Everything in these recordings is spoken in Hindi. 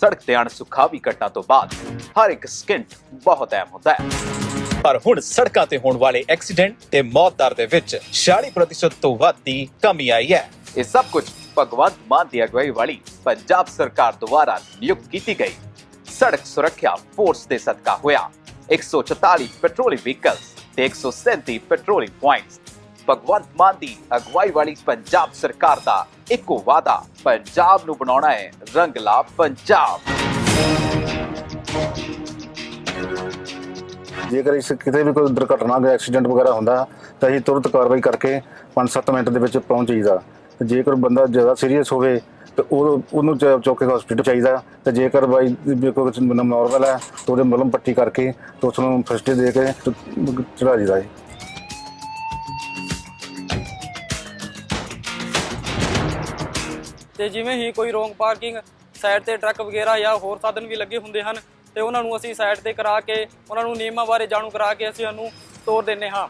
ਸੜਕ ਤੇ ਅਣਸੁਖਾਵੀ ਘਟਨਾ ਤੋਂ ਬਾਅਦ ਹਰ ਇੱਕ ਸਕਿੰਟ ਬਹੁਤ ਅਹਿਮ ਹੁੰਦਾ ਹੈ। ਪਰ ਹੁਣ ਸੜਕਾਂ ਤੇ ਹੋਣ ਵਾਲੇ ਐਕਸੀਡੈਂਟ ਤੇ ਮੌਤ ਦਰ ਦੇ ਵਿੱਚ 40% ਤੋਂ ਵੱਧ ਦੀ ਕਮੀ ਆਈ ਹੈ। ਇਹ ਸਭ ਕੁਝ ਭਗਵੰਤ ਮਾਨ ਦੀ ਅਗਵਾਈ ਵਾਲੀ ਪੰਜਾਬ ਸਰਕਾਰ ਦੁਆਰਾ ਨਿਯੁਕਤ ਕੀਤੀ ਗਈ ਸੜਕ ਸੁਰੱਖਿਆ ਫੋਰਸ ਦੇ ਸਦਕਾ ਹੋਇਆ। 144 ਪੈਟਰੋਲਿੰਗ ਵਹੀਕਲਸ ਤੇ 137 ਪੈਟਰੋਲਿੰਗ ਪੁਆਇੰਟਸ। ਭਗਵੰਤ ਮਾਨ ਦੀ ਅਗਵਾਈ ਵਾਲੀ ਪੰਜਾਬ ਸਰਕਾਰ ਦਾ ਇੱਕੋ ਵਾਅਦਾ ਪੰਜਾਬ ਨੂੰ ਬਣਾਉਣਾ ਹੈ ਰੰਗਲਾ ਪੰਜਾਬ। ਜੇਕਰ ਇਸ ਕਿਤੇ ਵੀ ਕੋਈ ਦੁਰਘਟਨਾ ਜਾਂ ਐਕਸੀਡੈਂਟ ਵਗੈਰਾ ਹੁੰਦਾ ਤਾਂ ਅਸੀਂ ਤੁਰੰਤ ਕਾਰਵਾਈ ਕਰਕੇ 5-7 ਮਿੰਟ ਦੇ ਵਿੱਚ ਪਹੁੰਚ ਜਾਈਦਾ। ਤੇ ਜੇਕਰ ਬੰਦਾ ਜ਼ਿਆਦਾ ਸੀਰੀਅਸ ਹੋਵੇ ਤੇ ਉਹਨੂੰ ਚੁੱਕ ਕੇ ਹਸਪੀਟਲ ਚਾਹੀਦਾ। ਤੇ ਜੇਕਰ ਬਾਈ ਕੋਈ ਨਾਰਮਲ ਹੈ ਤਾਂ ਉਹਦੇ ਮਲਮ ਪੱਟੀ ਕਰਕੇ ਤੇ ਉਸ ਨੂੰ ਫਸਟ ਏਡ ਦੇ ਕੇ ਚੜਾ ਦਿੱਤਾ ਹੈ। ਤੇ ਜਿਵੇਂ ਹੀ ਕੋਈ ਰੋਂਗ ਪਾਰਕਿੰਗ ਸਾਈਡ ਤੇ ਟਰੱਕ ਵਗੈਰਾ ਜਾਂ ਹੋਰ ਸਾਧਨ ਵੀ ਲੱਗੇ ਹੁੰਦੇ ਹਨ ਤੇ ਉਹਨਾਂ ਨੂੰ ਅਸੀਂ ਸਾਈਡ ਤੇ ਕਰਾ ਕੇ ਉਹਨਾਂ ਨੂੰ ਨਿਯਮਾਂ ਬਾਰੇ ਜਾਣੂ ਕਰਾ ਕੇ ਅਸੀਂ ਉਹਨੂੰ ਤੋਰ ਦਿੰਦੇ ਹਾਂ।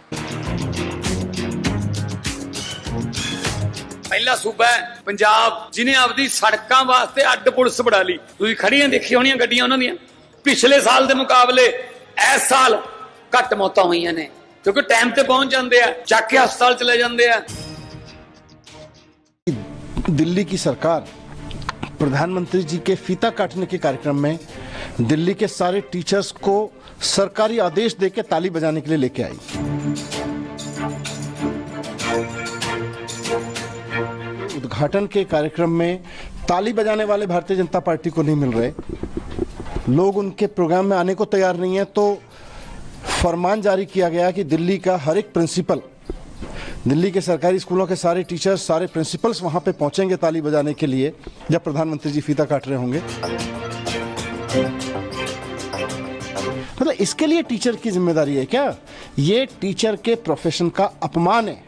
ਪਹਿਲਾ ਸੂਬਾ ਹੈ ਪੰਜਾਬ ਜਿਹਨੇ ਆਪਦੀ ਸੜਕਾਂ ਵਾਸਤੇ ਅੱਡ ਪੁਲਿਸ ਬਣਾ ਲਈ। ਤੁਸੀਂ ਖੜੀਆਂ ਦੇਖੀ ਹੋਣੀਆਂ ਗੱਡੀਆਂ ਉਹਨਾਂ ਦੀਆਂ। ਪਿਛਲੇ ਸਾਲ ਦੇ ਮੁਕਾਬਲੇ ਇਸ ਸਾਲ ਘੱਟ ਮੌਤਾਂ ਹੋਈਆਂ ਨੇ ਕਿਉਂਕਿ ਟਾਈਮ ਤੇ ਪਹੁੰਚ ਜਾਂਦੇ ਆ, ਚੱਕ ਕੇ ਹਸਪਤਾਲ ਚਲੇ ਜਾਂਦੇ ਆ। दिल्ली की सरकार प्रधानमंत्री जी के फीता काटने के कार्यक्रम में दिल्ली के सारे टीचर्स को सरकारी आदेश देकर ताली बजाने के लिए लेके आई। उद्घाटन के कार्यक्रम में ताली बजाने वाले भारतीय जनता पार्टी को नहीं मिल रहे। लोग उनके प्रोग्राम में आने को तैयार नहीं है तो फरमान जारी किया गया कि दिल्ली का हर एक प्रिंसिपल, दिल्ली के सरकारी स्कूलों के सारे टीचर्स, सारे प्रिंसिपल्स वहां पे पहुंचेंगे ताली बजाने के लिए जब प्रधानमंत्री जी फीता काट रहे होंगे। मतलब इसके लिए टीचर की जिम्मेदारी है क्या? ये टीचर के प्रोफेशन का अपमान है।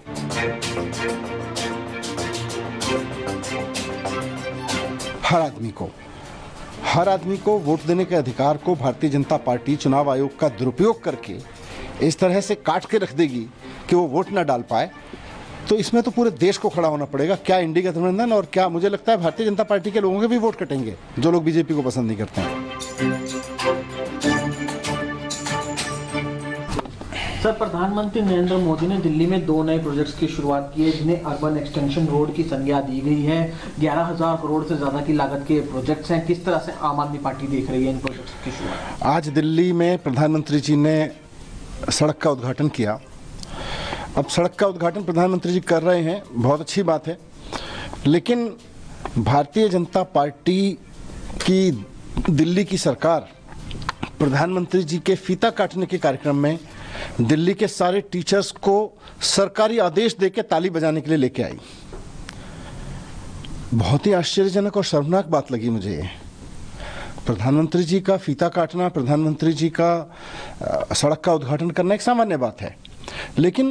हर आदमी को वोट देने के अधिकार को भारतीय जनता पार्टी चुनाव आयोग का दुरुपयोग करके इस तरह से काट के रख देगी कि वो वोट ना डाल पाए, तो इसमें तो पूरे देश को खड़ा होना पड़ेगा। क्या इंडी गठबंधन और क्या मुझे लगता है भारतीय जनता पार्टी के लोगों के भी वोट कटेंगे जो लोग बीजेपी को पसंद नहीं करते हैं। सर, प्रधानमंत्री नरेंद्र मोदी ने दिल्ली में 2 नए प्रोजेक्ट्स की शुरुआत की है जिन्हें अर्बन एक्सटेंशन रोड की संज्ञा दी गई है। 11,000 करोड़ से ज़्यादा की लागत के प्रोजेक्ट्स हैं। किस तरह से आम आदमी पार्टी देख रही है इन प्रोजेक्ट्स की शुरुआत? आज दिल्ली में प्रधानमंत्री जी ने सड़क का उद्घाटन किया। अब सड़क का उद्घाटन प्रधानमंत्री जी कर रहे हैं, बहुत अच्छी बात है, लेकिन भारतीय जनता पार्टी की दिल्ली की सरकार प्रधानमंत्री जी के फीता काटने के कार्यक्रम में दिल्ली के सारे टीचर्स को सरकारी आदेश देकर ताली बजाने के लिए लेके आई। बहुत ही आश्चर्यजनक और शर्मनाक बात लगी मुझे ये। प्रधानमंत्री जी का फीता काटना, प्रधानमंत्री जी का सड़क का उद्घाटन करना एक सामान्य बात है, लेकिन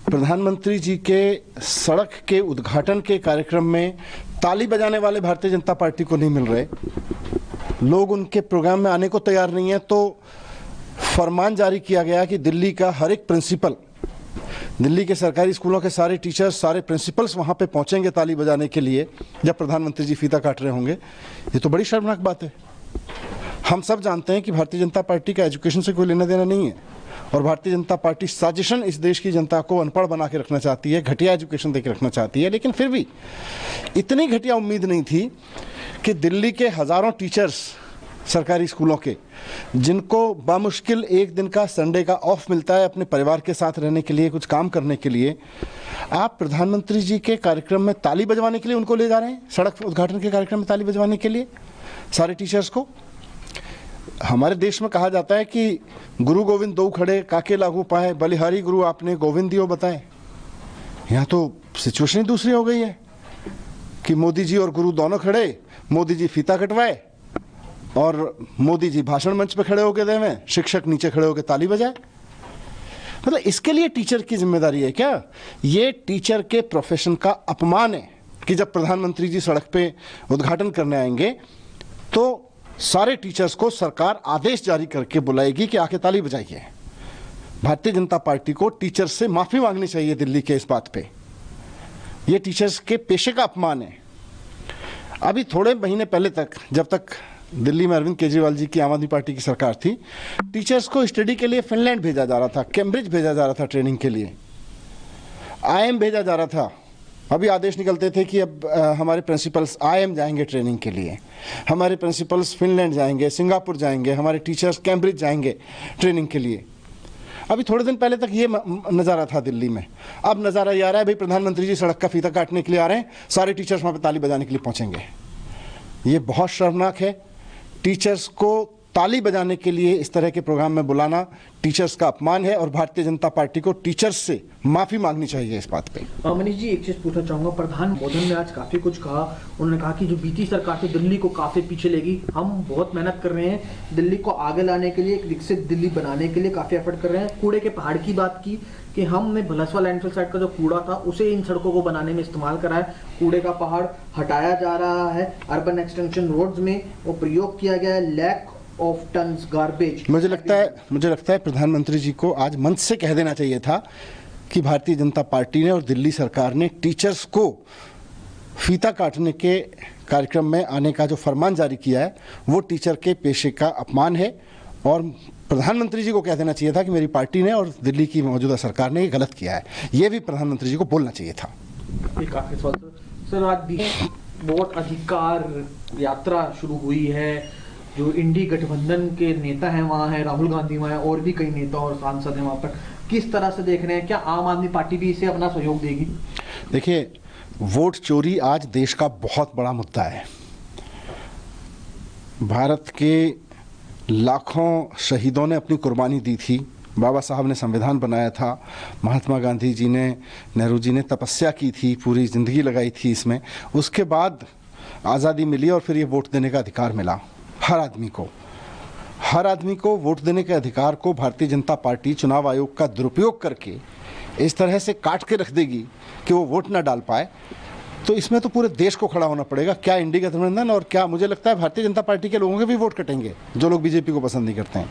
प्रधानमंत्री जी के सड़क के उद्घाटन के कार्यक्रम में ताली बजाने वाले भारतीय जनता पार्टी को नहीं मिल रहे। लोग उनके प्रोग्राम में आने को तैयार नहीं है तो फरमान जारी किया गया कि दिल्ली का हर एक प्रिंसिपल, दिल्ली के सरकारी स्कूलों के सारे टीचर्स, सारे प्रिंसिपल्स वहां पे पहुंचेंगे ताली बजाने के लिए जब प्रधानमंत्री जी फीता काट रहे होंगे। ये तो बड़ी शर्मनाक बात है। हम सब जानते हैं कि भारतीय जनता पार्टी का एजुकेशन से कोई लेना देना नहीं है और भारतीय जनता पार्टी साजिशन इस देश की जनता को अनपढ़ बना के रखना चाहती है, घटिया एजुकेशन दे के रखना चाहती है। लेकिन फिर भी इतनी घटिया उम्मीद नहीं थी कि दिल्ली के हज़ारों टीचर्स सरकारी स्कूलों के, जिनको बामुश्किल एक दिन का संडे का ऑफ मिलता है अपने परिवार के साथ रहने के लिए, कुछ काम करने के लिए, आप प्रधानमंत्री जी के कार्यक्रम में ताली बजवाने के लिए उनको ले जा रहे हैं। सड़क उद्घाटन के कार्यक्रम में ताली बजवाने के लिए सारे टीचर्स को। हमारे देश में कहा जाता है कि गुरु गोविंद दो खड़े काके लागू पाए, बलिहारी गुरु आपने गोविंद दियो बताए। यहाँ तो सिचुएशन ही दूसरी हो गई है कि मोदी जी और गुरु दोनों खड़े, मोदी जी फीता कटवाए और मोदी जी भाषण मंच पे खड़े होकर देवे, शिक्षक नीचे खड़े होकर ताली बजाए। मतलब इसके लिए टीचर की जिम्मेदारी है क्या? ये टीचर के प्रोफेशन का अपमान है कि जब प्रधानमंत्री जी सड़क पे उद्घाटन करने आएंगे तो सारे टीचर्स को सरकार आदेश जारी करके बुलाएगी कि आके ताली बजाइए। भारतीय जनता पार्टी को टीचर्स से माफी मांगनी चाहिए दिल्ली के इस बात पे। ये टीचर्स के पेशे का अपमान है। अभी थोड़े महीने पहले तक, जब तक दिल्ली में अरविंद केजरीवाल जी की आम आदमी पार्टी की सरकार थी, टीचर्स को स्टडी के लिए फिनलैंड भेजा जा रहा था, कैम्ब्रिज भेजा जा रहा था ट्रेनिंग के लिए, IIM भेजा जा रहा था। अभी आदेश निकलते थे कि अब हमारे प्रिंसिपल्स IIM जाएंगे ट्रेनिंग के लिए, हमारे प्रिंसिपल्स फिनलैंड जाएंगे, सिंगापुर जाएंगे, हमारे टीचर्स कैम्ब्रिज जाएंगे ट्रेनिंग के लिए। अभी थोड़े दिन पहले तक ये नज़ारा था दिल्ली में, अब नज़ारा ये आ रहा है भाई प्रधानमंत्री जी सड़क का फीता काटने के लिए आ रहे हैं, सारे टीचर्स वहाँ पे ताली बजाने के लिए पहुँचेंगे। ये बहुत शर्मनाक है। टीचर्स को ताली बजाने के लिए इस तरह के प्रोग्राम में बुलाना टीचर्स का अपमान है और भारतीय जनता पार्टी को टीचर्स से माफ़ी मांगनी चाहिए इस बात पे। मनीष जी, एक चीज़ पूछना चाहूँगा, प्रधान मोदी ने आज काफ़ी कुछ कहा। उन्होंने कहा कि जो बीती सरकार थी दिल्ली को काफ़ी पीछे लेगी, हम बहुत मेहनत कर रहे हैं दिल्ली को आगे लाने के लिए, एक विकसित दिल्ली बनाने के लिए काफ़ी एफर्ट कर रहे हैं। कूड़े के पहाड़ की बात की कि हमने भलसवा लैंडफिल साइट का जो कूड़ा था उसे इन सड़कों को बनाने में इस्तेमाल करा है, कूड़े का पहाड़ हटाया जा रहा है। अर्बन एक्सटेंशन रोड्स में वो प्रयोग किया गया है, लैक ऑफ टन्स गार्बेज। मुझे लगता है प्रधानमंत्री जी को आज मंच से कह देना चाहिए था कि भारतीय जनता पार्टी ने और दिल्ली सरकार ने टीचर्स को फीता काटने के कार्यक्रम में आने का जो फरमान जारी किया है वो टीचर के पेशे का अपमान है, और प्रधानमंत्री जी को कह देना चाहिए था कि मेरी पार्टी ने और दिल्ली की मौजूदा सरकार ने ये गलत किया है। ये भी प्रधानमंत्री जी को बोलना चाहिए था। काफी सवाल सर, आज भी बहुत अधिकार यात्रा शुरू हुई है। जो इंडी गठबंधन के नेता हैं वहाँ हैं, राहुल गांधी वहाँ हैं, और भी कई नेता और सांसद हैं वहाँ पर। किस तरह से देख रहे हैं, क्या आम आदमी पार्टी भी इसे अपना सहयोग देगी? देखिए, वोट चोरी आज देश का बहुत बड़ा मुद्दा है। भारत के लाखों शहीदों ने अपनी कुर्बानी दी थी, बाबा साहब ने संविधान बनाया था, महात्मा गांधी जी ने, नेहरू जी ने तपस्या की थी, पूरी ज़िंदगी लगाई थी इसमें, उसके बाद आज़ादी मिली और फिर ये वोट देने का अधिकार मिला हर आदमी को वोट देने के अधिकार को भारतीय जनता पार्टी चुनाव आयोग का दुरुपयोग करके इस तरह से काट के रख देगी कि वो वोट ना डाल पाए, तो इसमें तो पूरे देश को खड़ा होना पड़ेगा। क्या इंडी गठबंधन और क्या, मुझे लगता है भारतीय जनता पार्टी के लोगों के भी वोट कटेंगे जो लोग बीजेपी को पसंद नहीं करते हैं।